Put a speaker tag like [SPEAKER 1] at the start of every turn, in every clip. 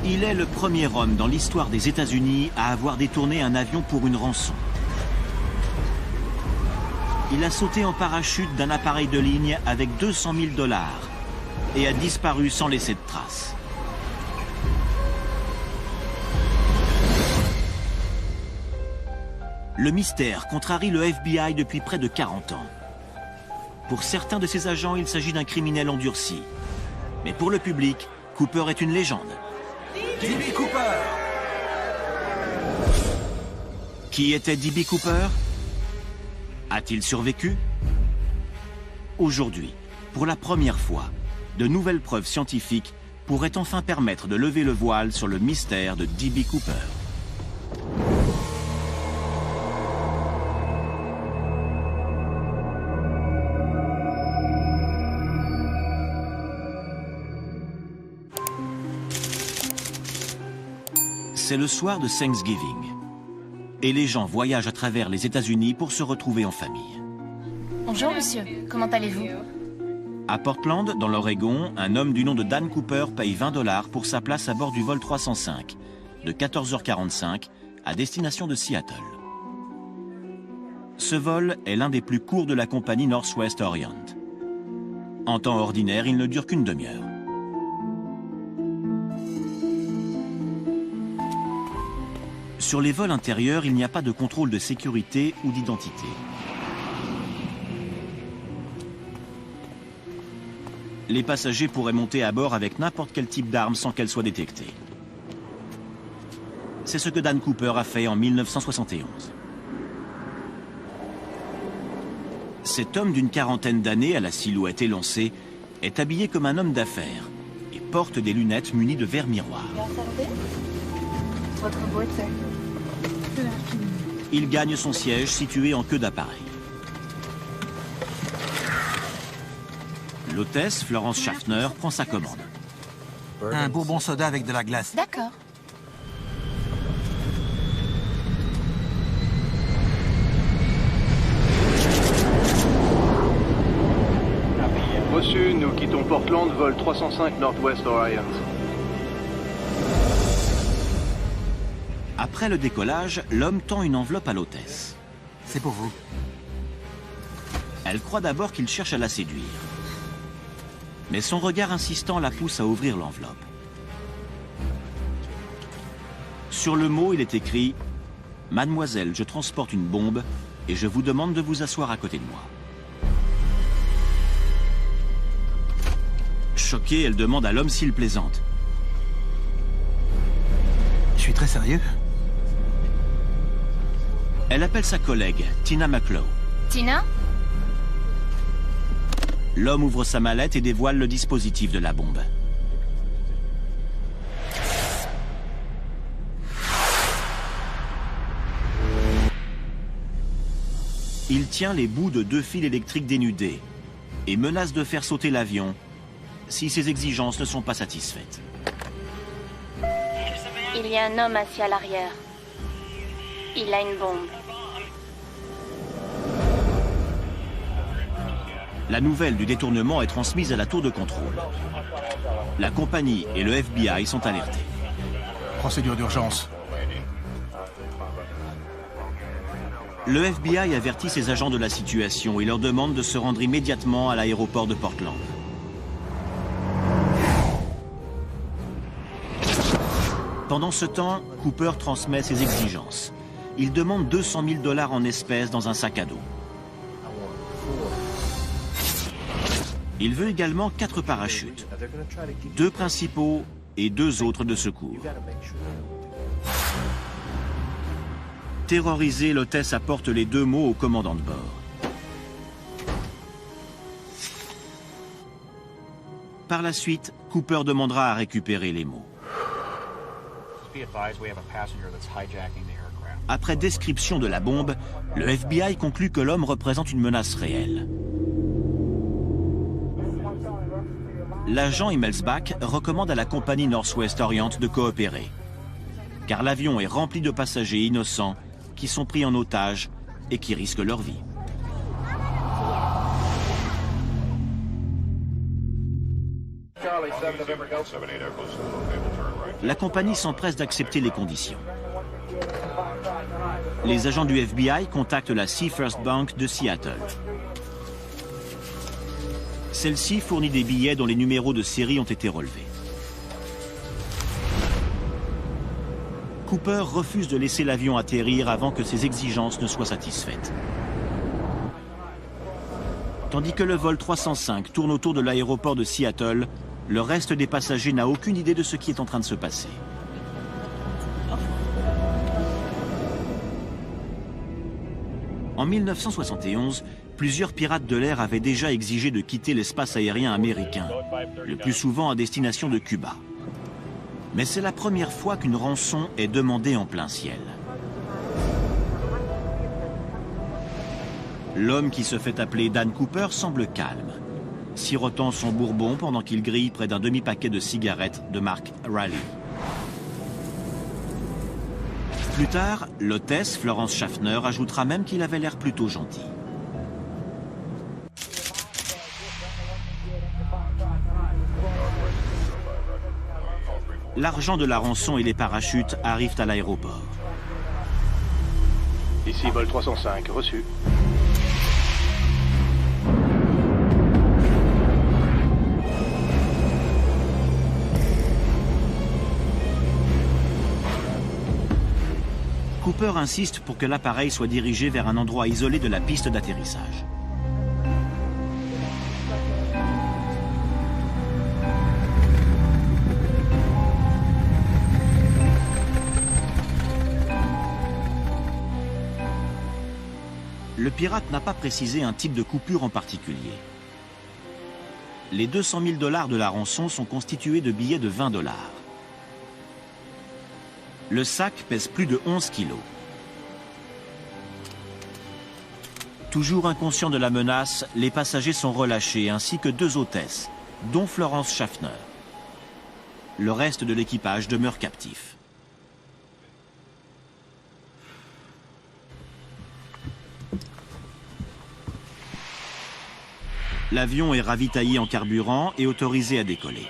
[SPEAKER 1] Il est le premier homme dans l'histoire des États-Unis à avoir détourné un avion pour une rançon. Il a sauté en parachute d'un appareil de ligne avec 200 000 $ et a disparu sans laisser de traces. Le mystère contrarie le FBI depuis près de 40 ans. Pour certains de ses agents, il s'agit d'un criminel endurci. Mais pour le public, Cooper est une légende.
[SPEAKER 2] D.B. Cooper!
[SPEAKER 1] Qui était D.B. Cooper? A-t-il survécu? Aujourd'hui, pour la première fois, de nouvelles preuves scientifiques pourraient enfin permettre de lever le voile sur le mystère de D.B. Cooper. C'est le soir de Thanksgiving. Et les gens voyagent à travers les États-Unis pour se retrouver en famille.
[SPEAKER 3] Bonjour monsieur, comment allez-vous?
[SPEAKER 1] À Portland, dans l'Oregon, un homme du nom de Dan Cooper paye 20 $ pour sa place à bord du vol 305, de 14h45 à destination de Seattle. Ce vol est l'un des plus courts de la compagnie Northwest Orient. En temps ordinaire, il ne dure qu'une demi-heure. Sur les vols intérieurs, il n'y a pas de contrôle de sécurité ou d'identité. Les passagers pourraient monter à bord avec n'importe quel type d'arme sans qu'elle soit détectée. C'est ce que Dan Cooper a fait en 1971. Cet homme d'une quarantaine d'années, à la silhouette élancée, est habillé comme un homme d'affaires et porte des lunettes munies de verres miroirs.
[SPEAKER 3] Votre beauté.
[SPEAKER 1] Il gagne son siège situé en queue d'appareil. L'hôtesse, Florence Schaffner, prend sa commande.
[SPEAKER 2] Un bourbon soda avec de la glace.
[SPEAKER 3] D'accord.
[SPEAKER 4] Reçu, nous quittons Portland, vol 305 Northwest Orient.
[SPEAKER 1] Après le décollage, l'homme tend une enveloppe à l'hôtesse.
[SPEAKER 2] C'est pour vous.
[SPEAKER 1] Elle croit d'abord qu'il cherche à la séduire. Mais son regard insistant la pousse à ouvrir l'enveloppe. Sur le mot, il est écrit « Mademoiselle, je transporte une bombe et je vous demande de vous asseoir à côté de moi. » Choquée, elle demande à l'homme s'il plaisante.
[SPEAKER 2] Je suis très sérieux.
[SPEAKER 1] Elle appelle sa collègue, Tina McClough.
[SPEAKER 3] Tina?
[SPEAKER 1] L'homme ouvre sa mallette et dévoile le dispositif de la bombe. Il tient les bouts de 2 fils électriques dénudés et menace de faire sauter l'avion si ses exigences ne sont pas satisfaites.
[SPEAKER 5] Il y a un homme assis à l'arrière. Il a une bombe.
[SPEAKER 1] La nouvelle du détournement est transmise à la tour de contrôle. La compagnie et le FBI sont alertés.
[SPEAKER 2] Procédure d'urgence.
[SPEAKER 1] Le FBI avertit ses agents de la situation et leur demande de se rendre immédiatement à l'aéroport de Portland. Pendant ce temps, Cooper transmet ses exigences. Il demande 200 000 $ en espèces dans un sac à dos. Il veut également 4 parachutes, 2 principaux et 2 autres de secours. Terrorisée, l'hôtesse apporte les 2 mots au commandant de bord. Par la suite, Cooper demandera à récupérer les mots. Après description de la bombe, le FBI conclut que l'homme représente une menace réelle. L'agent Immelsbach recommande à la compagnie Northwest Orient de coopérer, car l'avion est rempli de passagers innocents qui sont pris en otage et qui risquent leur vie.
[SPEAKER 4] Charlie 7 November, go. 78 Echo, able to turn right.
[SPEAKER 1] la compagnie s'empresse d'accepter les conditions. Les agents du FBI contactent la Seafirst Bank de Seattle. Celle-ci fournit des billets dont les numéros de série ont été relevés. Cooper refuse de laisser l'avion atterrir avant que ses exigences ne soient satisfaites. Tandis que le vol 305 tourne autour de l'aéroport de Seattle, le reste des passagers n'a aucune idée de ce qui est en train de se passer. En 1971, plusieurs pirates de l'air avaient déjà exigé de quitter l'espace aérien américain, le plus souvent à destination de Cuba. Mais c'est la première fois qu'une rançon est demandée en plein ciel. L'homme qui se fait appeler Dan Cooper semble calme, sirotant son bourbon pendant qu'il grille près d'un demi-paquet de cigarettes de marque Raleigh. Plus tard, l'hôtesse Florence Schaffner ajoutera même qu'il avait l'air plutôt gentil. L'argent de la rançon et les parachutes arrivent à l'aéroport.
[SPEAKER 4] Ici vol 305, reçu.
[SPEAKER 1] Cooper insiste pour que l'appareil soit dirigé vers un endroit isolé de la piste d'atterrissage. Le pirate n'a pas précisé un type de coupure en particulier. Les 200 000 $ de la rançon sont constitués de billets de 20 $. Le sac pèse plus de 11 kilos. Toujours inconscients de la menace, les passagers sont relâchés ainsi que 2 hôtesses, dont Florence Schaffner. Le reste de l'équipage demeure captif. L'avion est ravitaillé en carburant et autorisé à décoller.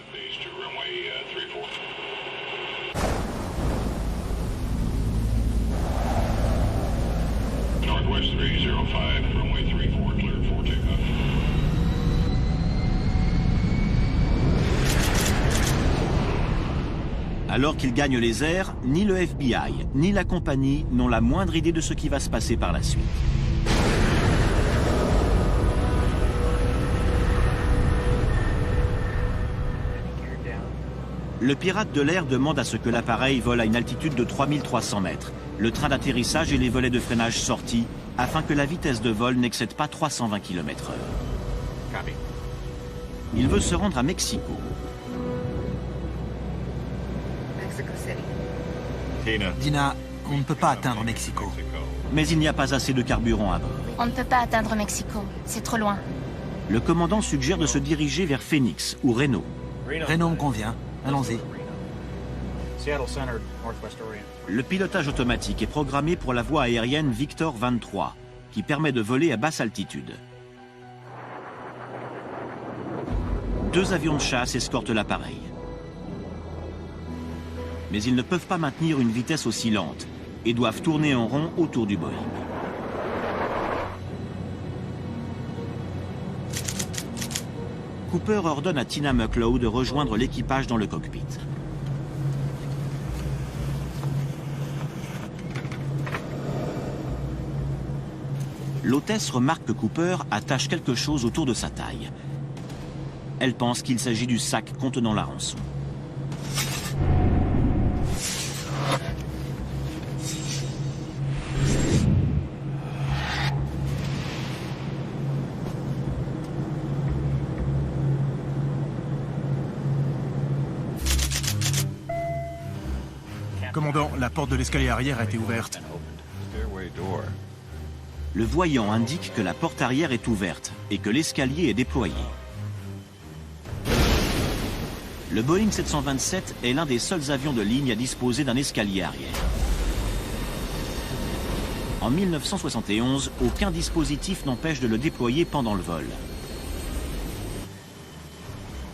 [SPEAKER 1] Alors qu'il gagne les airs, ni le FBI, ni la compagnie n'ont la moindre idée de ce qui va se passer par la suite. Le pirate de l'air demande à ce que l'appareil vole à une altitude de 3300 mètres, le train d'atterrissage et les volets de freinage sortis, afin que la vitesse de vol n'excède pas 320 km/h. Il veut se rendre à Mexico.
[SPEAKER 2] Dina, on ne peut pas atteindre Mexico.
[SPEAKER 1] Mais il n'y a pas assez de carburant à bord.
[SPEAKER 3] On ne peut pas atteindre Mexico. C'est trop loin.
[SPEAKER 1] Le commandant suggère de se diriger vers Phoenix ou Reno.
[SPEAKER 2] Reno me convient. Allons-y.
[SPEAKER 1] Le pilotage automatique est programmé pour la voie aérienne Victor 23, qui permet de voler à basse altitude. 2 avions de chasse escortent l'appareil. Mais ils ne peuvent pas maintenir une vitesse aussi lente et doivent tourner en rond autour du Boeing. Cooper ordonne à Tina Mucklow de rejoindre l'équipage dans le cockpit. L'hôtesse remarque que Cooper attache quelque chose autour de sa taille. Elle pense qu'il s'agit du sac contenant la rançon.
[SPEAKER 2] Commandant, la porte de l'escalier arrière a été ouverte.
[SPEAKER 1] Le voyant indique que la porte arrière est ouverte et que l'escalier est déployé. Le Boeing 727 est l'un des seuls avions de ligne à disposer d'un escalier arrière. En 1971, aucun dispositif n'empêche de le déployer pendant le vol.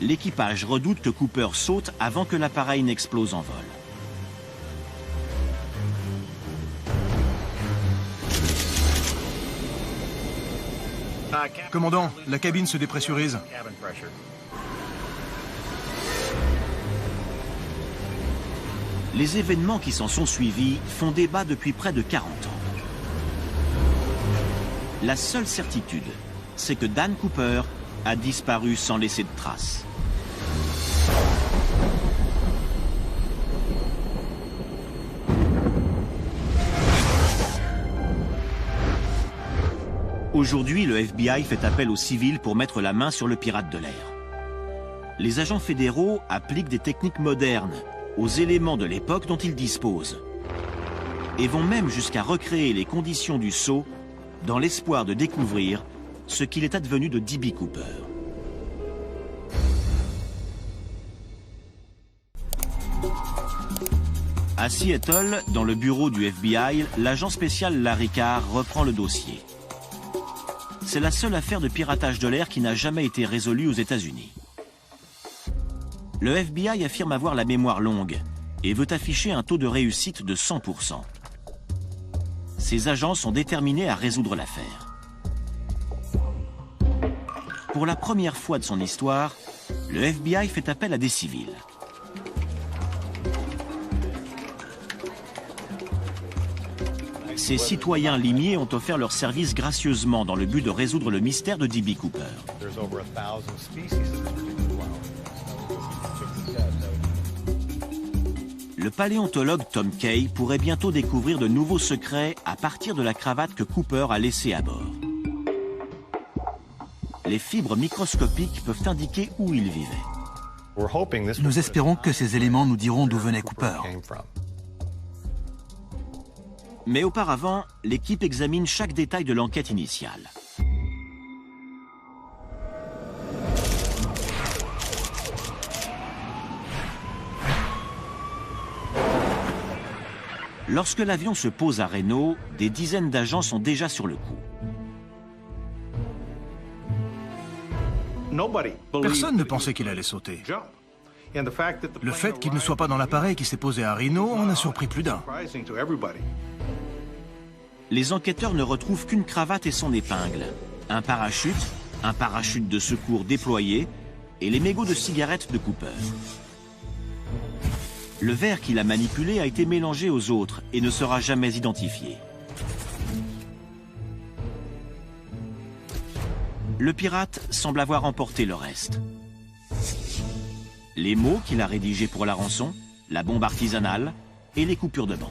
[SPEAKER 1] l'équipage redoute que Cooper saute avant que l'appareil n'explose en vol.
[SPEAKER 6] Commandant, la cabine se dépressurise.
[SPEAKER 1] Les événements qui s'en sont suivis font débat depuis près de 40 ans. La seule certitude, c'est que Dan Cooper a disparu sans laisser de traces. Aujourd'hui, le FBI fait appel aux civils pour mettre la main sur le pirate de l'air. Les agents fédéraux appliquent des techniques modernes aux éléments de l'époque dont ils disposent et vont même jusqu'à recréer les conditions du saut dans l'espoir de découvrir ce qu'il est advenu de D.B. Cooper. À Seattle, dans le bureau du FBI, l'agent spécial Larry Carr reprend le dossier. C'est la seule affaire de piratage de l'air qui n'a jamais été résolue aux États-Unis. Le FBI affirme avoir la mémoire longue et veut afficher un taux de réussite de 100%. Ses agents sont déterminés à résoudre l'affaire. Pour la première fois de son histoire, le FBI fait appel à des civils. Ces citoyens limiers ont offert leur service gracieusement dans le but de résoudre le mystère de D.B. Cooper. Le paléontologue Tom Kay pourrait bientôt découvrir de nouveaux secrets à partir de la cravate que Cooper a laissée à bord. Les fibres microscopiques peuvent indiquer où il vivait.
[SPEAKER 2] Nous espérons que ces éléments nous diront d'où venait Cooper.
[SPEAKER 1] Mais auparavant, l'équipe examine chaque détail de l'enquête initiale. Lorsque l'avion se pose à Reno, des dizaines d'agents sont déjà sur le coup.
[SPEAKER 6] Personne ne pensait qu'il allait sauter. Le fait qu'il ne soit pas dans l'appareil qui s'est posé à Reno en a surpris plus d'un.
[SPEAKER 1] Les enquêteurs ne retrouvent qu'une cravate et son épingle, un parachute de secours déployé et les mégots de cigarettes de Cooper. Le verre qu'il a manipulé a été mélangé aux autres et ne sera jamais identifié. Le pirate semble avoir emporté le reste. Les mots qu'il a rédigés pour la rançon, la bombe artisanale et les coupures de banque.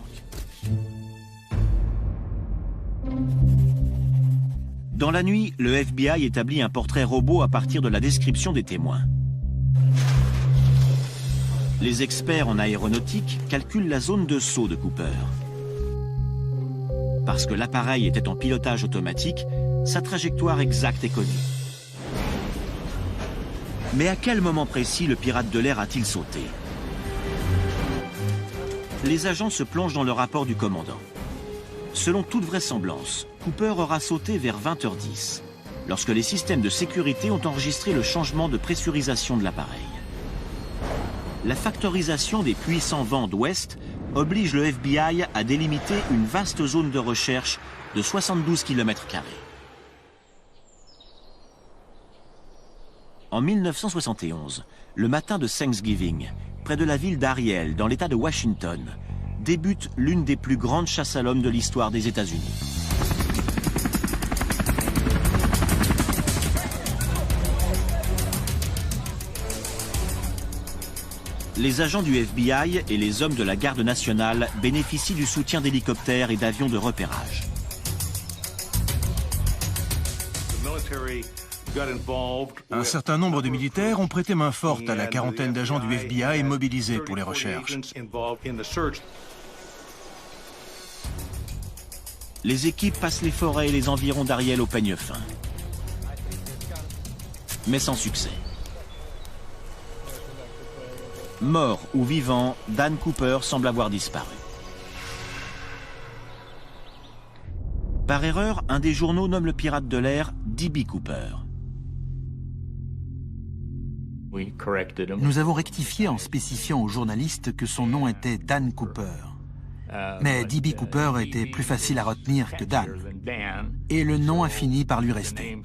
[SPEAKER 1] Dans la nuit, le FBI établit un portrait robot à partir de la description des témoins. Les experts en aéronautique calculent la zone de saut de Cooper. Parce que l'appareil était en pilotage automatique, sa trajectoire exacte est connue. Mais à quel moment précis le pirate de l'air a-t-il sauté? Les agents se plongent dans le rapport du commandant. Selon toute vraisemblance, Cooper aura sauté vers 20h10, lorsque les systèmes de sécurité ont enregistré le changement de pressurisation de l'appareil. La factorisation des puissants vents d'ouest oblige le FBI à délimiter une vaste zone de recherche de 72 km². En 1971, le matin de Thanksgiving, près de la ville d'Ariel, dans l'État de Washington, débute l'une des plus grandes chasses à l'homme de l'histoire des États-Unis. Les agents du FBI et les hommes de la garde nationale bénéficient du soutien d'hélicoptères et d'avions de repérage.
[SPEAKER 6] Un certain nombre de militaires ont prêté main forte à la quarantaine d'agents du FBI mobilisés pour les recherches.
[SPEAKER 1] Les équipes passent les forêts et les environs d'Ariel au peigne fin. Mais sans succès. Mort ou vivant, Dan Cooper semble avoir disparu. Par erreur, un des journaux nomme le pirate de l'air D.B. Cooper.
[SPEAKER 2] Nous avons rectifié en spécifiant aux journalistes que son nom était Dan Cooper. Mais D.B. Cooper était plus facile à retenir que Dan. Et le nom a fini par lui rester.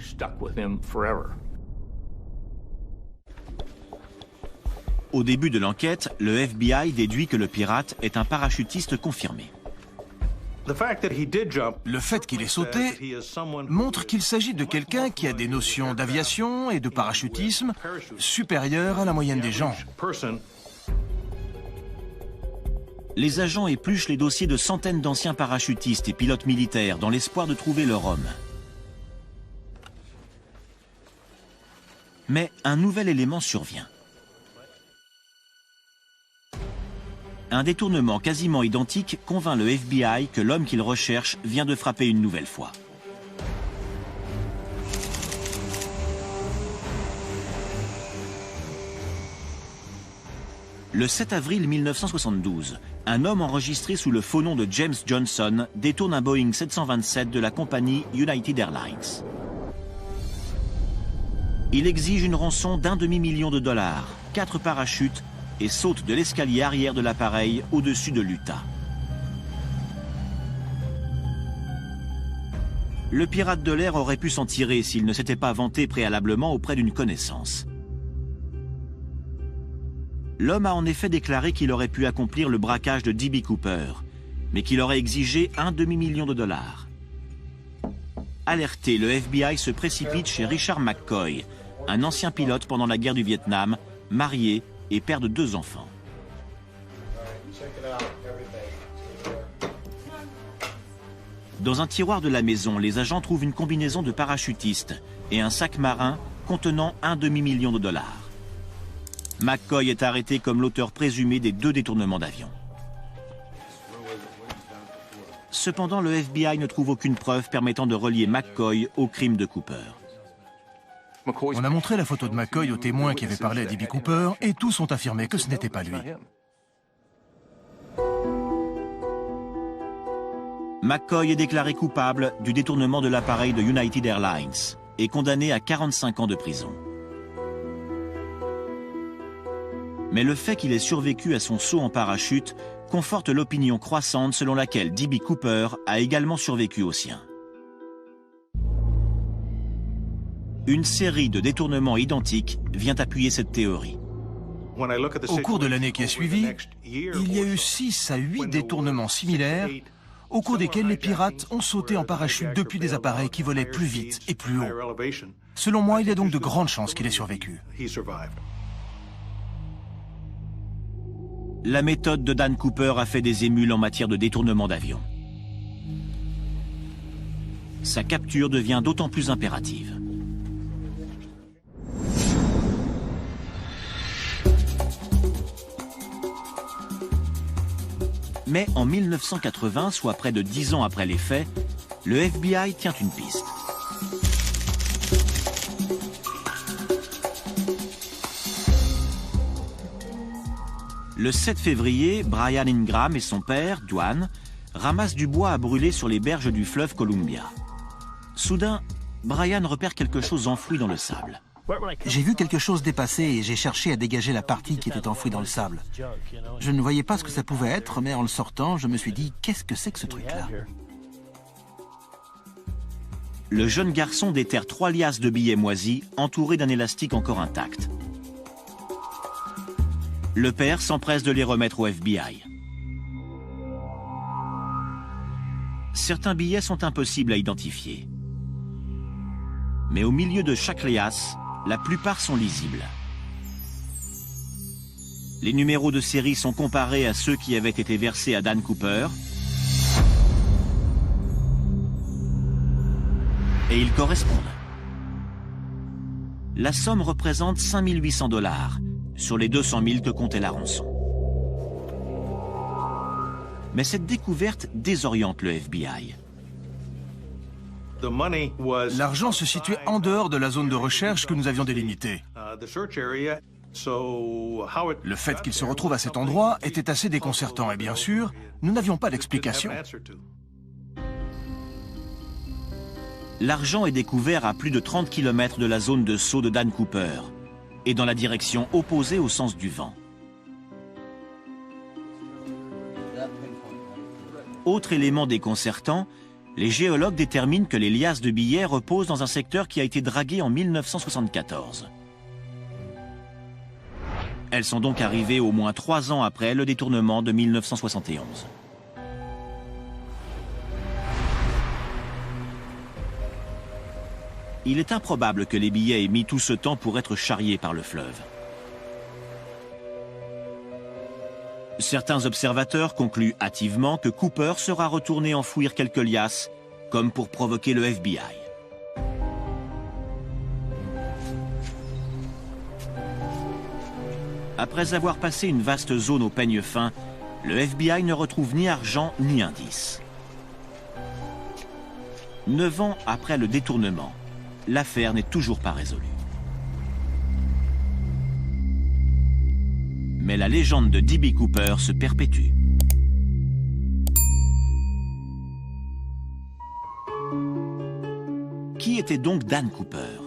[SPEAKER 1] Au début de l'enquête, le FBI déduit que le pirate est un parachutiste confirmé.
[SPEAKER 6] Le fait qu'il ait sauté montre qu'il s'agit de quelqu'un qui a des notions d'aviation et de parachutisme supérieures à la moyenne des gens.
[SPEAKER 1] Les agents épluchent les dossiers de centaines d'anciens parachutistes et pilotes militaires dans l'espoir de trouver leur homme. Mais un nouvel élément survient. Un détournement quasiment identique convainc le FBI que l'homme qu'il recherche vient de frapper une nouvelle fois. Le 7 avril 1972, un homme enregistré sous le faux nom de James Johnson détourne un Boeing 727 de la compagnie United Airlines. Il exige une rançon d'1 demi-million de dollars, 4 parachutes et saute de l'escalier arrière de l'appareil au-dessus de l'Utah. Le pirate de l'air aurait pu s'en tirer s'il ne s'était pas vanté préalablement auprès d'une connaissance. L'homme a en effet déclaré qu'il aurait pu accomplir le braquage de D.B. Cooper, mais qu'il aurait exigé 1 demi-million de dollars. Alerté, le FBI se précipite chez Richard McCoy, un ancien pilote pendant la guerre du Vietnam, marié et père de 2 enfants. Dans un tiroir de la maison, les agents trouvent une combinaison de parachutistes et un sac marin contenant 1 demi-million de dollars. McCoy est arrêté comme l'auteur présumé des 2 détournements d'avion. Cependant, le FBI ne trouve aucune preuve permettant de relier McCoy au crime de Cooper.
[SPEAKER 6] On a montré la photo de McCoy aux témoins qui avaient parlé à D.B. Cooper et tous ont affirmé que ce n'était pas lui.
[SPEAKER 1] McCoy est déclaré coupable du détournement de l'appareil de United Airlines et condamné à 45 ans de prison. Mais le fait qu'il ait survécu à son saut en parachute conforte l'opinion croissante selon laquelle D.B. Cooper a également survécu au sien. Une série de détournements identiques vient appuyer cette théorie.
[SPEAKER 6] Au cours de l'année qui a suivi, il y a eu 6 à 8 détournements similaires au cours desquels les pirates ont sauté en parachute depuis des appareils qui volaient plus vite et plus haut. Selon moi, il y a donc de grandes chances qu'il ait survécu.
[SPEAKER 1] La méthode de Dan Cooper a fait des émules en matière de détournement d'avion. Sa capture devient d'autant plus impérative. Mais en 1980, soit près de 10 ans après les faits, le FBI tient une piste. Le 7 février, Brian Ingram et son père, Dwan, ramassent du bois à brûler sur les berges du fleuve Columbia. Soudain, Brian repère quelque chose enfoui dans le sable.
[SPEAKER 2] J'ai vu quelque chose dépasser et j'ai cherché à dégager la partie qui était enfouie dans le sable. Je ne voyais pas ce que ça pouvait être, mais en le sortant, je me suis dit, qu'est-ce que c'est que ce truc-là?
[SPEAKER 1] Le jeune garçon déterre 3 liasses de billets moisis entourés d'un élastique encore intact. Le père s'empresse de les remettre au FBI. Certains billets sont impossibles à identifier. Mais au milieu de chaque liasse, la plupart sont lisibles. Les numéros de série sont comparés à ceux qui avaient été versés à Dan Cooper. Et ils correspondent. La somme représente 5 800 $ sur les 200 000 que comptait la rançon. Mais cette découverte désoriente le FBI.
[SPEAKER 6] L'argent se situait en dehors de la zone de recherche que nous avions délimitée. Le fait qu'il se retrouve à cet endroit était assez déconcertant et bien sûr, nous n'avions pas d'explication.
[SPEAKER 1] L'argent est découvert à plus de 30 km de la zone de saut de Dan Cooper et dans la direction opposée au sens du vent. Autre élément déconcertant, les géologues déterminent que les liasses de billets reposent dans un secteur qui a été dragué en 1974. Elles sont donc arrivées au moins 3 ans après le détournement de 1971. Il est improbable que les billets aient mis tout ce temps pour être charriés par le fleuve. Certains observateurs concluent hâtivement que Cooper sera retourné enfouir quelques liasses, comme pour provoquer le FBI. Après avoir passé une vaste zone au peigne fin, le FBI ne retrouve ni argent ni indice. 9 ans après le détournement, l'affaire n'est toujours pas résolue. Mais la légende de D.B. Cooper se perpétue. Qui était donc Dan Cooper?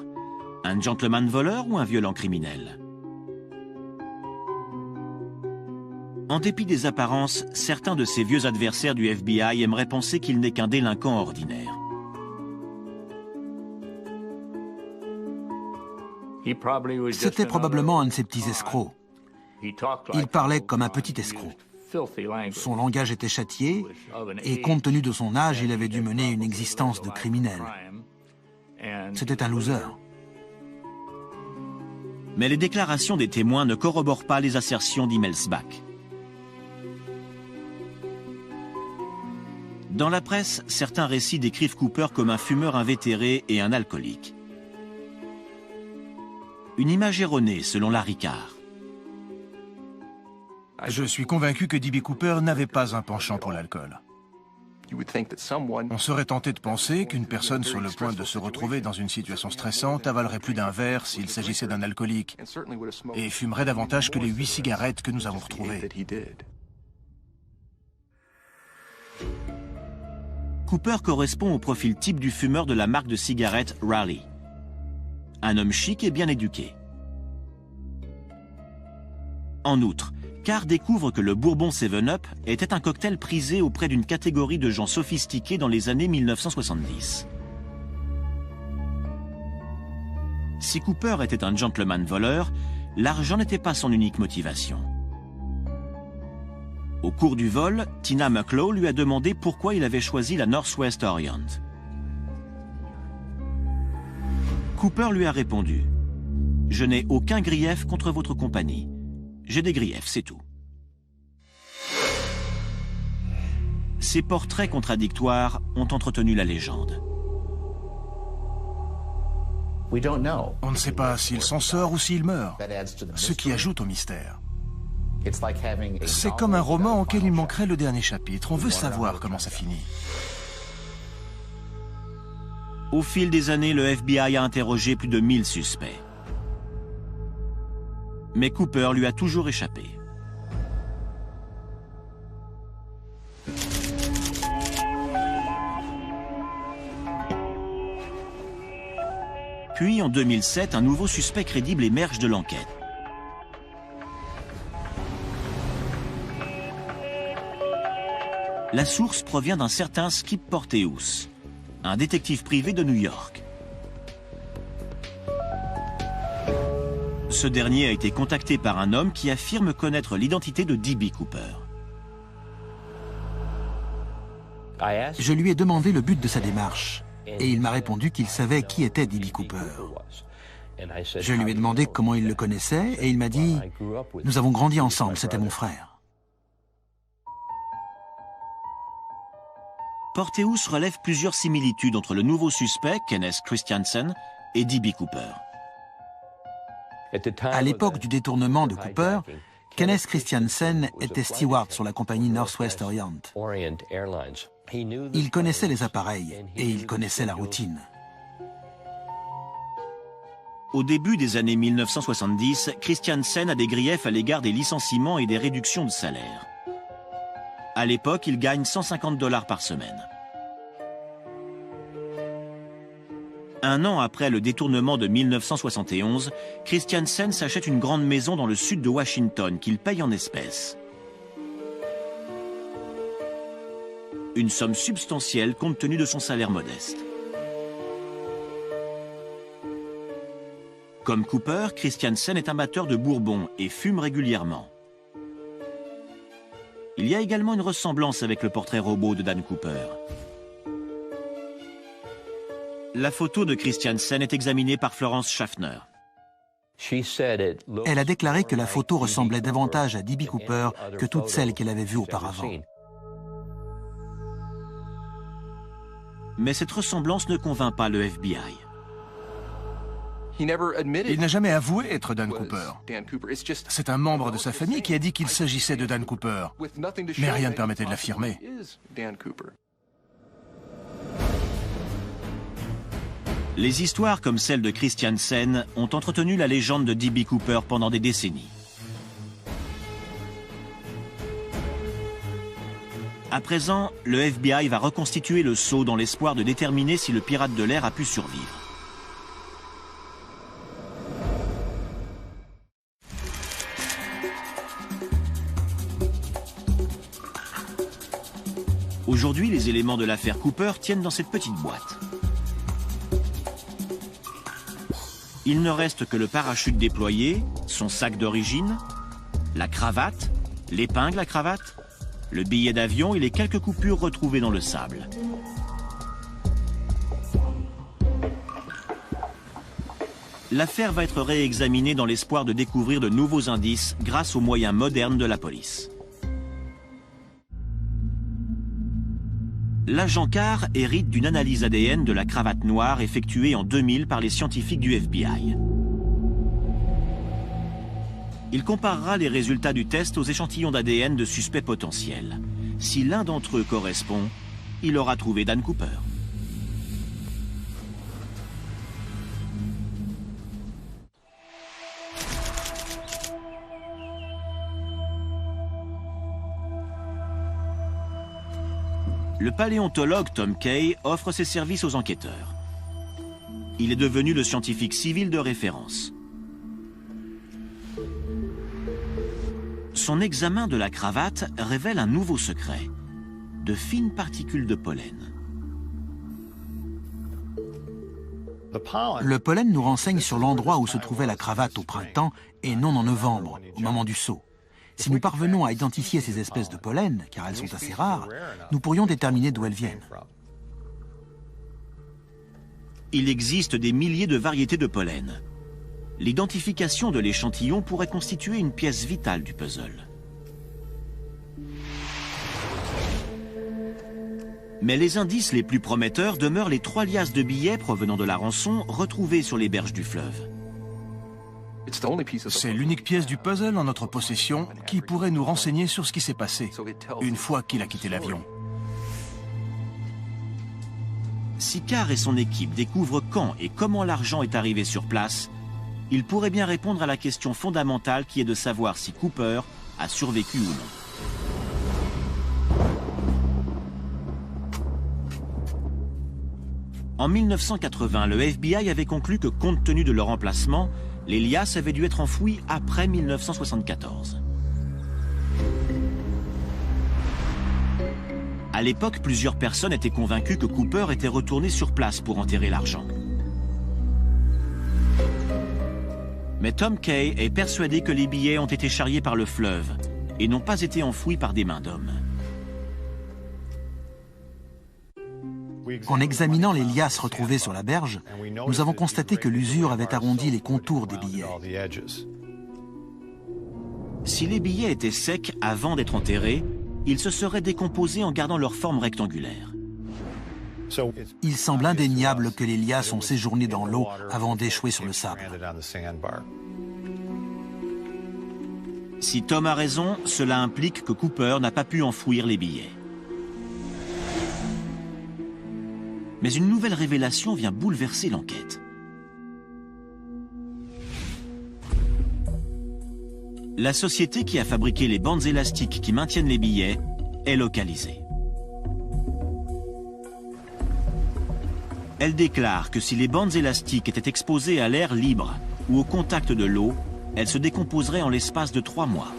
[SPEAKER 1] Un gentleman voleur ou un violent criminel? En dépit des apparences, certains de ses vieux adversaires du FBI aimeraient penser qu'il n'est qu'un délinquant ordinaire.
[SPEAKER 2] C'était probablement un de ces petits escrocs. Il parlait comme un petit escroc. Son langage était châtié, et compte tenu de son âge, il avait dû mener une existence de criminel. C'était un loser.
[SPEAKER 1] Mais les déclarations des témoins ne corroborent pas les assertions d'Immelsbach. Dans la presse, certains récits décrivent Cooper comme un fumeur invétéré et un alcoolique. Une image erronée selon Larry Carr.
[SPEAKER 6] Je suis convaincu que D.B. Cooper n'avait pas un penchant pour l'alcool. On serait tenté de penser qu'une personne sur le point de se retrouver dans une situation stressante avalerait plus d'un verre s'il s'agissait d'un alcoolique et fumerait davantage que les 8 cigarettes que nous avons retrouvées.
[SPEAKER 1] Cooper correspond au profil type du fumeur de la marque de cigarettes Raleigh. Un homme chic et bien éduqué. En outre, Carr découvre que le Bourbon 7-Up était un cocktail prisé auprès d'une catégorie de gens sophistiqués dans les années 1970. Si Cooper était un gentleman voleur, l'argent n'était pas son unique motivation. Au cours du vol, Tina McClough lui a demandé pourquoi il avait choisi la Northwest Orient. Cooper lui a répondu « Je n'ai aucun grief contre votre compagnie. J'ai des griefs, c'est tout. » Ces portraits contradictoires ont entretenu la légende.
[SPEAKER 6] On ne sait pas s'il s'en sort ou s'il meurt, ce qui ajoute au mystère. C'est comme un roman auquel il manquerait le dernier chapitre. On veut savoir comment ça finit.
[SPEAKER 1] Au fil des années, le FBI a interrogé plus de 1000 suspects. Mais Cooper lui a toujours échappé. Puis, en 2007, un nouveau suspect crédible émerge de l'enquête. La source provient d'un certain Skip Porteous, un détective privé de New York. Ce dernier a été contacté par un homme qui affirme connaître l'identité de D.B. Cooper.
[SPEAKER 2] Je lui ai demandé le but de sa démarche, et il m'a répondu qu'il savait qui était D.B. Cooper. Je lui ai demandé comment il le connaissait, et il m'a dit « Nous avons grandi ensemble, c'était mon frère. »
[SPEAKER 1] Porteous relève plusieurs similitudes entre le nouveau suspect, Kenneth Christiansen, et D.B. Cooper.
[SPEAKER 2] À l'époque du détournement de Cooper, Kenneth Christiansen était steward sur la compagnie Northwest Orient. Il connaissait les appareils et il connaissait la routine.
[SPEAKER 1] Au début des années 1970, Christiansen a des griefs à l'égard des licenciements et des réductions de salaire. À l'époque, il gagne $150 par semaine. Un an après le détournement de 1971, Christiansen s'achète une grande maison dans le sud de Washington qu'il paye en espèces. Une somme substantielle compte tenu de son salaire modeste. Comme Cooper, Christiansen est amateur de bourbon et fume régulièrement. Il y a également une ressemblance avec le portrait robot de Dan Cooper. La photo de Christiansen est examinée par Florence Schaffner.
[SPEAKER 2] Elle a déclaré que la photo ressemblait davantage à D.B. Cooper que toutes celles qu'elle avait vues auparavant.
[SPEAKER 1] Mais cette ressemblance ne convainc pas le FBI.
[SPEAKER 6] Il n'a jamais avoué être Dan Cooper. C'est un membre de sa famille qui a dit qu'il s'agissait de Dan Cooper. Mais rien ne permettait de l'affirmer.
[SPEAKER 1] Les histoires comme celle de Christiansen ont entretenu la légende de D.B. Cooper pendant des décennies. À présent, le FBI va reconstituer le sceau dans l'espoir de déterminer si le pirate de l'air a pu survivre. Aujourd'hui, les éléments de l'affaire Cooper tiennent dans cette petite boîte. Il ne reste que le parachute déployé, son sac d'origine, la cravate, l'épingle à cravate, le billet d'avion et les quelques coupures retrouvées dans le sable. L'affaire va être réexaminée dans l'espoir de découvrir de nouveaux indices grâce aux moyens modernes de la police. L'agent Carr hérite d'une analyse ADN de la cravate noire effectuée en 2000 par les scientifiques du FBI. Il comparera les résultats du test aux échantillons d'ADN de suspects potentiels. Si l'un d'entre eux correspond, il aura trouvé Dan Cooper. Le paléontologue Tom Kay offre ses services aux enquêteurs. Il est devenu le scientifique civil de référence. Son examen de la cravate révèle un nouveau secret, de fines particules de pollen.
[SPEAKER 2] Le pollen nous renseigne sur l'endroit où se trouvait la cravate au printemps et non en novembre, au moment du saut. Si nous parvenons à identifier ces espèces de pollen, car elles sont assez rares, nous pourrions déterminer d'où elles viennent.
[SPEAKER 1] Il existe des milliers de variétés de pollen. L'identification de l'échantillon pourrait constituer une pièce vitale du puzzle. Mais les indices les plus prometteurs demeurent les 3 liasses de billets provenant de la rançon retrouvées sur les berges du fleuve.
[SPEAKER 6] C'est l'unique pièce du puzzle en notre possession qui pourrait nous renseigner sur ce qui s'est passé une fois qu'il a quitté l'avion.
[SPEAKER 1] Si Carr et son équipe découvrent quand et comment l'argent est arrivé sur place, ils pourraient bien répondre à la question fondamentale qui est de savoir si Cooper a survécu ou non. En 1980, le FBI avait conclu que compte tenu de leur emplacement, les liasses avaient dû être enfouies après 1974. À l'époque, plusieurs personnes étaient convaincues que Cooper était retourné sur place pour enterrer l'argent. Mais Tom Kay est persuadé que les billets ont été charriés par le fleuve et n'ont pas été enfouis par des mains d'hommes.
[SPEAKER 2] En examinant les liasses retrouvées sur la berge, nous avons constaté que l'usure avait arrondi les contours des billets.
[SPEAKER 1] Si les billets étaient secs avant d'être enterrés, ils se seraient décomposés en gardant leur forme rectangulaire.
[SPEAKER 2] Il semble indéniable que les liasses ont séjourné dans l'eau avant d'échouer sur le sable.
[SPEAKER 1] Si Tom a raison, cela implique que Cooper n'a pas pu enfouir les billets. Mais une nouvelle révélation vient bouleverser l'enquête. La société qui a fabriqué les bandes élastiques qui maintiennent les billets est localisée. Elle déclare que si les bandes élastiques étaient exposées à l'air libre ou au contact de l'eau, elles se décomposeraient en l'espace de 3 mois.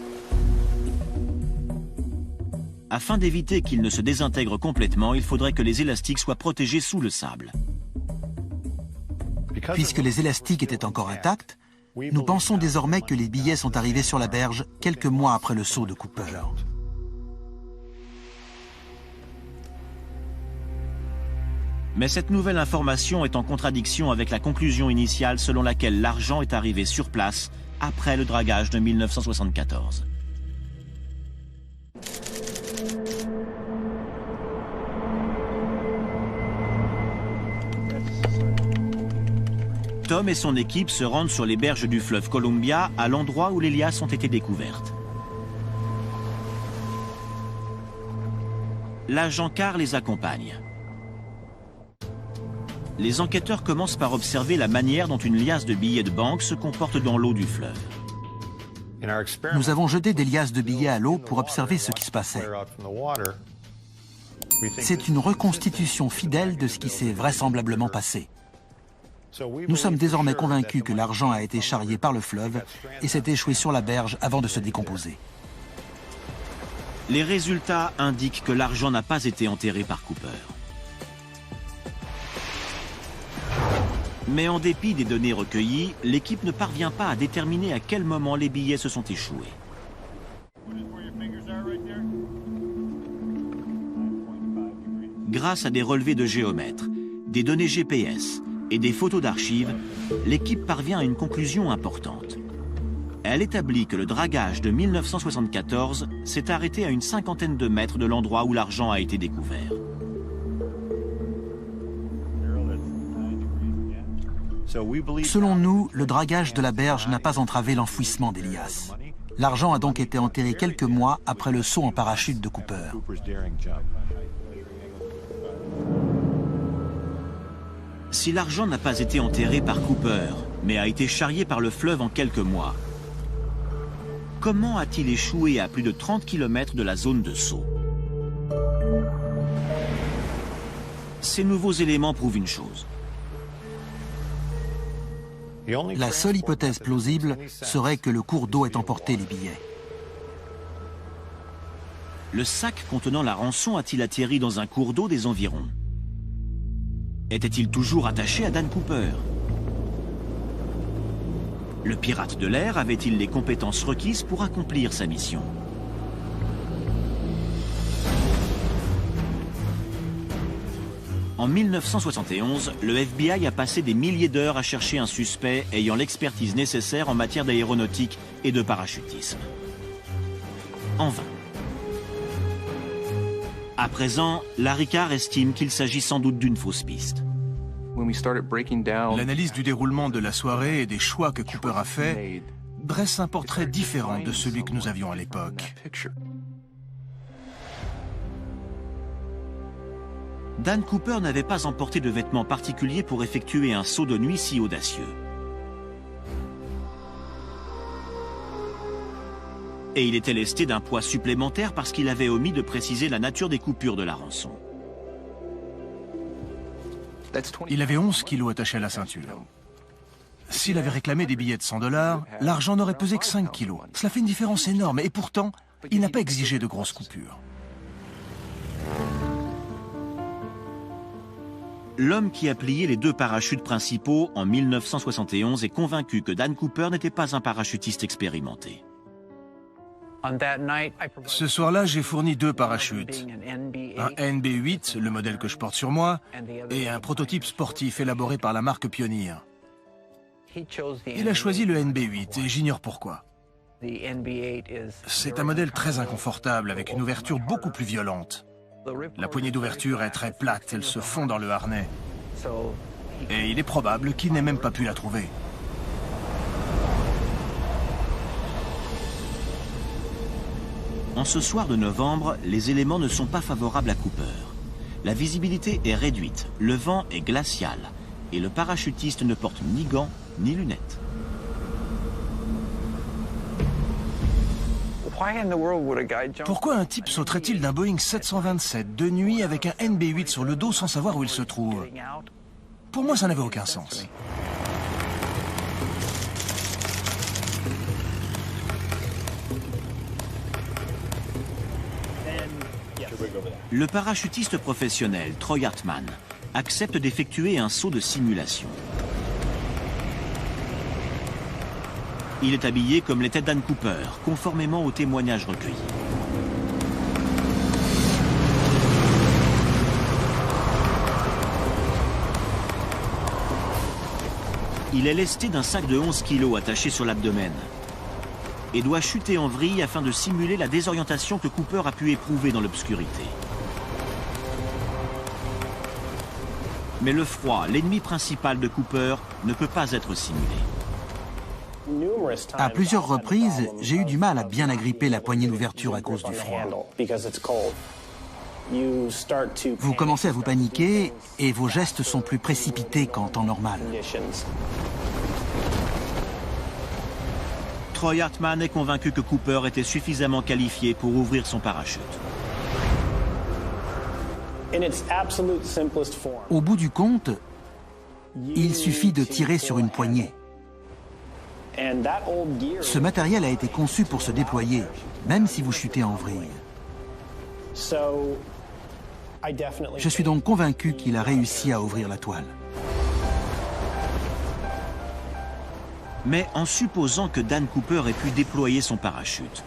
[SPEAKER 1] Afin d'éviter qu'ils ne se désintègrent complètement, il faudrait que les élastiques soient protégés sous le sable.
[SPEAKER 2] Puisque les élastiques étaient encore intacts, nous pensons désormais que les billets sont arrivés sur la berge quelques mois après le saut de Cooper.
[SPEAKER 1] Mais cette nouvelle information est en contradiction avec la conclusion initiale selon laquelle l'argent est arrivé sur place après le dragage de 1974. Tom et son équipe se rendent sur les berges du fleuve Columbia, à l'endroit où les liasses ont été découvertes. L'agent Carr les accompagne. Les enquêteurs commencent par observer la manière dont une liasse de billets de banque se comporte dans l'eau du fleuve.
[SPEAKER 2] Nous avons jeté des liasses de billets à l'eau pour observer ce qui se passait. C'est une reconstitution fidèle de ce qui s'est vraisemblablement passé. Nous sommes désormais convaincus que l'argent a été charrié par le fleuve et s'est échoué sur la berge avant de se décomposer.
[SPEAKER 1] Les résultats indiquent que l'argent n'a pas été enterré par Cooper. Mais en dépit des données recueillies, l'équipe ne parvient pas à déterminer à quel moment les billets se sont échoués. Grâce à des relevés de géomètres, des données GPS et des photos d'archives, l'équipe parvient à une conclusion importante. Elle établit que le dragage de 1974 s'est arrêté à une 50aine de mètres de l'endroit où l'argent a été découvert.
[SPEAKER 2] Selon nous, le dragage de la berge n'a pas entravé l'enfouissement des liasses. L'argent a donc été enterré quelques mois après le saut en parachute de Cooper.
[SPEAKER 1] Si l'argent n'a pas été enterré par Cooper, mais a été charrié par le fleuve en quelques mois, comment a-t-il échoué à plus de 30 km de la zone de saut? Ces nouveaux éléments prouvent une chose.
[SPEAKER 2] La seule hypothèse plausible serait que le cours d'eau ait emporté les billets.
[SPEAKER 1] Le sac contenant la rançon a-t-il atterri dans un cours d'eau des environs? Était-il toujours attaché à Dan Cooper? Le pirate de l'air avait-il les compétences requises pour accomplir sa mission? En 1971, le FBI a passé des milliers d'heures à chercher un suspect ayant l'expertise nécessaire en matière d'aéronautique et de parachutisme. En vain. À présent, Larry Carr estime qu'il s'agit sans doute d'une fausse piste.
[SPEAKER 6] L'analyse du déroulement de la soirée et des choix que Cooper a fait dresse un portrait différent de celui que nous avions à l'époque.
[SPEAKER 1] Dan Cooper n'avait pas emporté de vêtements particuliers pour effectuer un saut de nuit si audacieux. Et il était lesté d'un poids supplémentaire parce qu'il avait omis de préciser la nature des coupures de la rançon.
[SPEAKER 6] Il avait 11 kilos attachés à la ceinture. S'il avait réclamé des billets de $100, l'argent n'aurait pesé que 5 kilos. Cela fait une différence énorme et pourtant, il n'a pas exigé de grosses coupures.
[SPEAKER 1] L'homme qui a plié les 2 parachutes principaux en 1971 est convaincu que Dan Cooper n'était pas un parachutiste expérimenté.
[SPEAKER 6] Ce soir-là, j'ai fourni 2 parachutes. Un NB8, le modèle que je porte sur moi, et un prototype sportif élaboré par la marque Pioneer. Il a choisi le NB8 et j'ignore pourquoi. C'est un modèle très inconfortable avec une ouverture beaucoup plus violente. La poignée d'ouverture est très plate, elle se fond dans le harnais. Et il est probable qu'il n'ait même pas pu la trouver.
[SPEAKER 1] En ce soir de novembre, les éléments ne sont pas favorables à Cooper. La visibilité est réduite, le vent est glacial et le parachutiste ne porte ni gants ni lunettes.
[SPEAKER 6] Pourquoi un type sauterait-il d'un Boeing 727 de nuit avec un NB8 sur le dos sans savoir où il se trouve? Pour moi, ça n'avait aucun sens.
[SPEAKER 1] Le parachutiste professionnel Troy Hartman accepte d'effectuer un saut de simulation. Il est habillé comme l'était Dan Cooper, conformément aux témoignages recueillis. Il est lesté d'un sac de 11 kilos attaché sur l'abdomen et doit chuter en vrille afin de simuler la désorientation que Cooper a pu éprouver dans l'obscurité. Mais le froid, l'ennemi principal de Cooper, ne peut pas être simulé.
[SPEAKER 2] À plusieurs reprises, j'ai eu du mal à bien agripper la poignée d'ouverture à cause du froid. Vous commencez à vous paniquer et vos gestes sont plus précipités qu'en temps normal.
[SPEAKER 1] Troy Hartman est convaincu que Cooper était suffisamment qualifié pour ouvrir son parachute.
[SPEAKER 2] Au bout du compte, il suffit de tirer sur une poignée. Ce matériel a été conçu pour se déployer, même si vous chutez en vrille. Je suis donc convaincu qu'il a réussi à ouvrir la toile.
[SPEAKER 1] Mais en supposant que Dan Cooper ait pu déployer son parachute,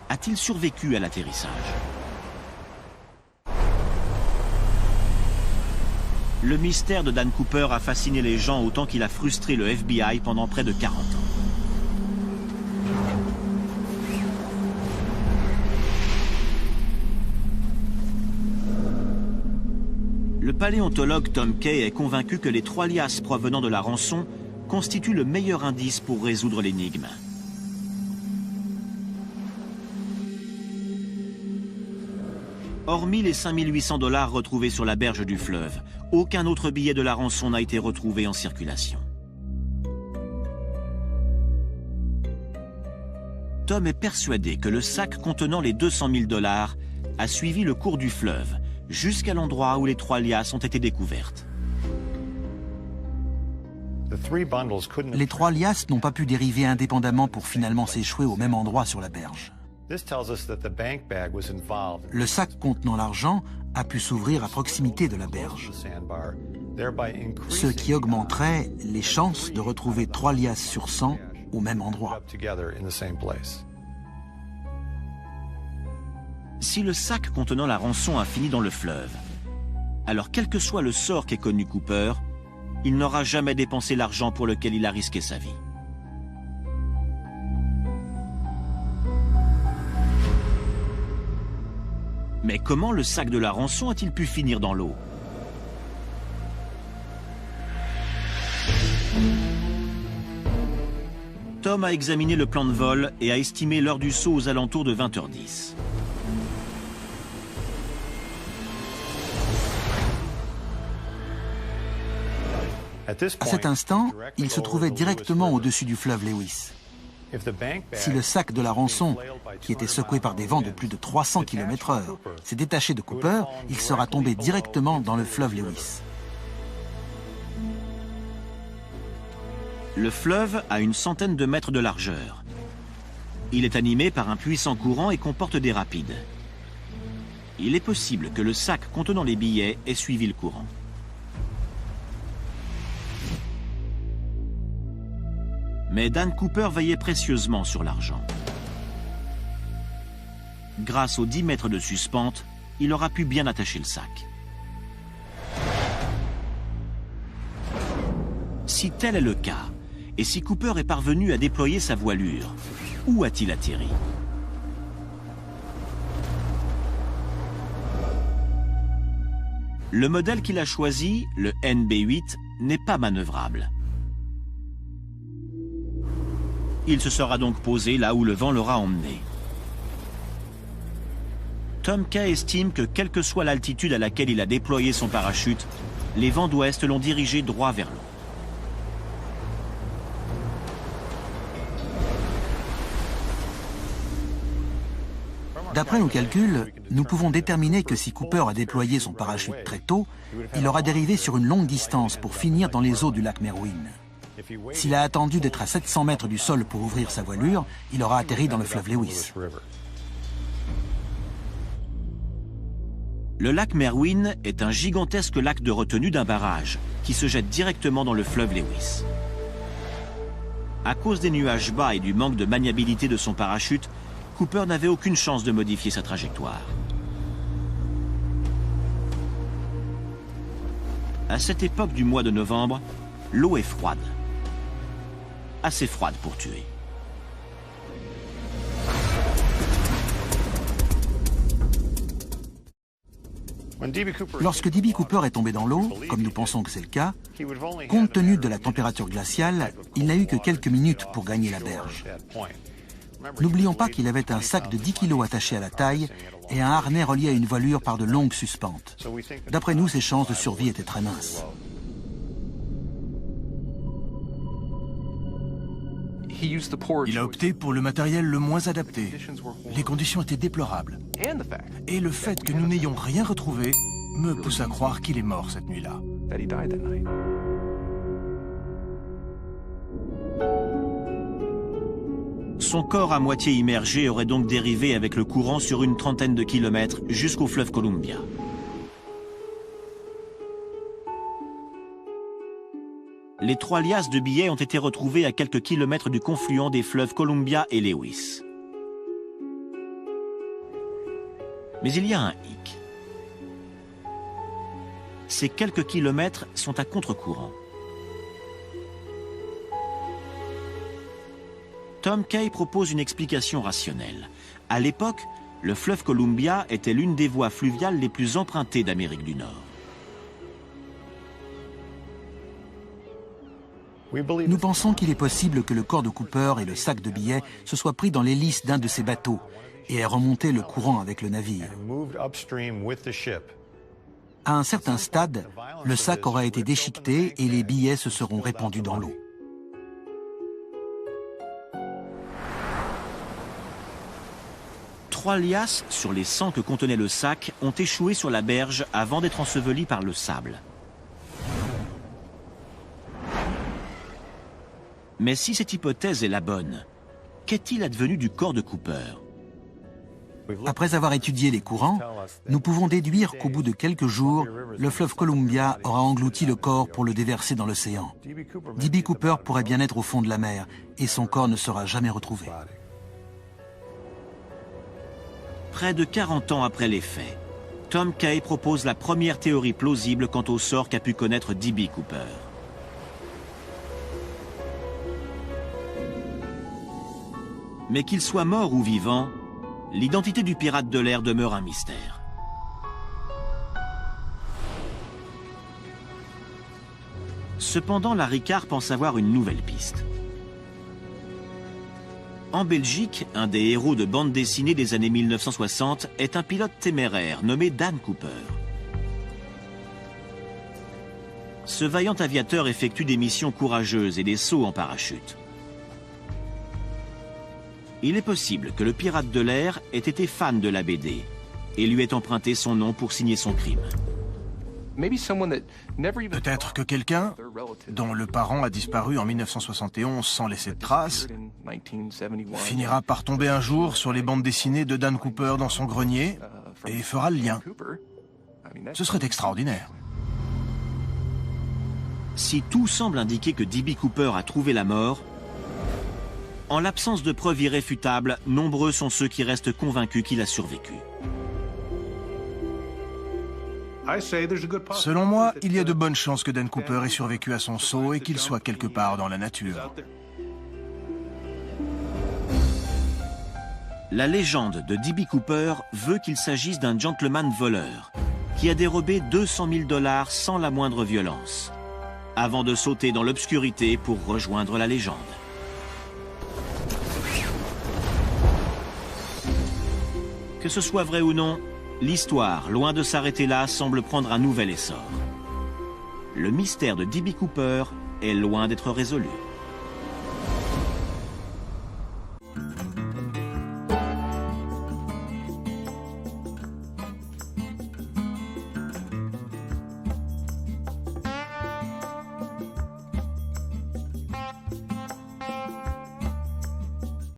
[SPEAKER 1] a-t-il survécu à l'atterrissage? Le mystère de Dan Cooper a fasciné les gens autant qu'il a frustré le FBI pendant près de 40 ans. Le paléontologue Tom Kay est convaincu que les 3 liasses provenant de la rançon constituent le meilleur indice pour résoudre l'énigme. Hormis les 5 800 $ retrouvés sur la berge du fleuve, aucun autre billet de la rançon n'a été retrouvé en circulation. Tom est persuadé que le sac contenant les 200 000 $ a suivi le cours du fleuve, jusqu'à l'endroit où les 3 liasses ont été découvertes.
[SPEAKER 2] Les 3 liasses n'ont pas pu dériver indépendamment pour finalement s'échouer au même endroit sur la berge. Le sac contenant l'argent a pu s'ouvrir à proximité de la berge, ce qui augmenterait les chances de retrouver 3 liasses sur 100 au même endroit.
[SPEAKER 1] Si le sac contenant la rançon a fini dans le fleuve, alors quel que soit le sort qu'ait connu Cooper, il n'aura jamais dépensé l'argent pour lequel il a risqué sa vie. Mais comment le sac de la rançon a-t-il pu finir dans l'eau? Tom a examiné le plan de vol et a estimé l'heure du saut aux alentours de 20h10.
[SPEAKER 2] À cet instant, il se trouvait directement au-dessus du fleuve Lewis. Si le sac de la rançon, qui était secoué par des vents de plus de 300 km/h, s'est détaché de Cooper, il sera tombé directement dans le fleuve Lewis.
[SPEAKER 1] Le fleuve a une centaine de mètres de largeur. Il est animé par un puissant courant et comporte des rapides. Il est possible que le sac contenant les billets ait suivi le courant. Mais Dan Cooper veillait précieusement sur l'argent. Grâce aux 10 mètres de suspente, il aura pu bien attacher le sac. Si tel est le cas, et si Cooper est parvenu à déployer sa voilure, où a-t-il atterri? Le modèle qu'il a choisi, le NB8, n'est pas manœuvrable. Il se sera donc posé là où le vent l'aura emmené. Tom Kay estime que quelle que soit l'altitude à laquelle il a déployé son parachute, les vents d'ouest l'ont dirigé droit vers l'eau.
[SPEAKER 2] D'après nos calculs, nous pouvons déterminer que si Cooper a déployé son parachute très tôt, il aura dérivé sur une longue distance pour finir dans les eaux du lac Merwin. S'il a attendu d'être à 700 mètres du sol pour ouvrir sa voilure, il aura atterri dans le fleuve Lewis.
[SPEAKER 1] Le lac Merwin est un gigantesque lac de retenue d'un barrage qui se jette directement dans le fleuve Lewis. À cause des nuages bas et du manque de maniabilité de son parachute, Cooper n'avait aucune chance de modifier sa trajectoire. À cette époque du mois de novembre, l'eau est froide. Assez froide pour tuer.
[SPEAKER 2] Lorsque D.B. Cooper est tombé dans l'eau, comme nous pensons que c'est le cas, compte tenu de la température glaciale, il n'a eu que quelques minutes pour gagner la berge. N'oublions pas qu'il avait un sac de 10 kg attaché à la taille et un harnais relié à une voilure par de longues suspentes. D'après nous, ses chances de survie étaient très minces.
[SPEAKER 6] Il a opté pour le matériel le moins adapté. Les conditions étaient déplorables. Et le fait que nous n'ayons rien retrouvé me pousse à croire qu'il est mort cette nuit-là.
[SPEAKER 1] Son corps à moitié immergé aurait donc dérivé avec le courant sur une trentaine de kilomètres jusqu'au fleuve Columbia. Les 3 liasses de billets ont été retrouvées à quelques kilomètres du confluent des fleuves Columbia et Lewis. Mais il y a un hic. Ces quelques kilomètres sont à contre-courant. Tom Kay propose une explication rationnelle. À l'époque, le fleuve Columbia était l'une des voies fluviales les plus empruntées d'Amérique du Nord.
[SPEAKER 2] Nous pensons qu'il est possible que le corps de Cooper et le sac de billets se soient pris dans l'hélice d'un de ces bateaux et aient remonté le courant avec le navire. À un certain stade, le sac aura été déchiqueté et les billets se seront répandus dans l'eau.
[SPEAKER 1] Trois liasses sur les 100 que contenait le sac ont échoué sur la berge avant d'être ensevelies par le sable. Mais si cette hypothèse est la bonne, qu'est-il advenu du corps de Cooper?
[SPEAKER 2] Après avoir étudié les courants, nous pouvons déduire qu'au bout de quelques jours, le fleuve Columbia aura englouti le corps pour le déverser dans l'océan. D.B. Cooper pourrait bien être au fond de la mer et son corps ne sera jamais retrouvé.
[SPEAKER 1] Près de 40 ans après les faits, Tom Kay propose la première théorie plausible quant au sort qu'a pu connaître D.B. Cooper. Mais qu'il soit mort ou vivant, l'identité du pirate de l'air demeure un mystère. Cependant, Larry Carr pense avoir une nouvelle piste. En Belgique, un des héros de bande dessinée des années 1960 est un pilote téméraire nommé Dan Cooper. Ce vaillant aviateur effectue des missions courageuses et des sauts en parachute. Il est possible que le pirate de l'air ait été fan de la BD et lui ait emprunté son nom pour signer son crime.
[SPEAKER 6] Peut-être que quelqu'un, dont le parent a disparu en 1971 sans laisser de traces, finira par tomber un jour sur les bandes dessinées de Dan Cooper dans son grenier et fera le lien. Ce serait extraordinaire.
[SPEAKER 1] Si tout semble indiquer que D.B. Cooper a trouvé la mort, en l'absence de preuves irréfutables, nombreux sont ceux qui restent convaincus qu'il a survécu.
[SPEAKER 6] Selon moi, il y a de bonnes chances que Dan Cooper ait survécu à son saut et qu'il soit quelque part dans la nature.
[SPEAKER 1] La légende de D.B. Cooper veut qu'il s'agisse d'un gentleman voleur qui a dérobé 200 000 $ sans la moindre violence, avant de sauter dans l'obscurité pour rejoindre la légende. Que ce soit vrai ou non, l'histoire, loin de s'arrêter là, semble prendre un nouvel essor. Le mystère de D.B. Cooper est loin d'être résolu.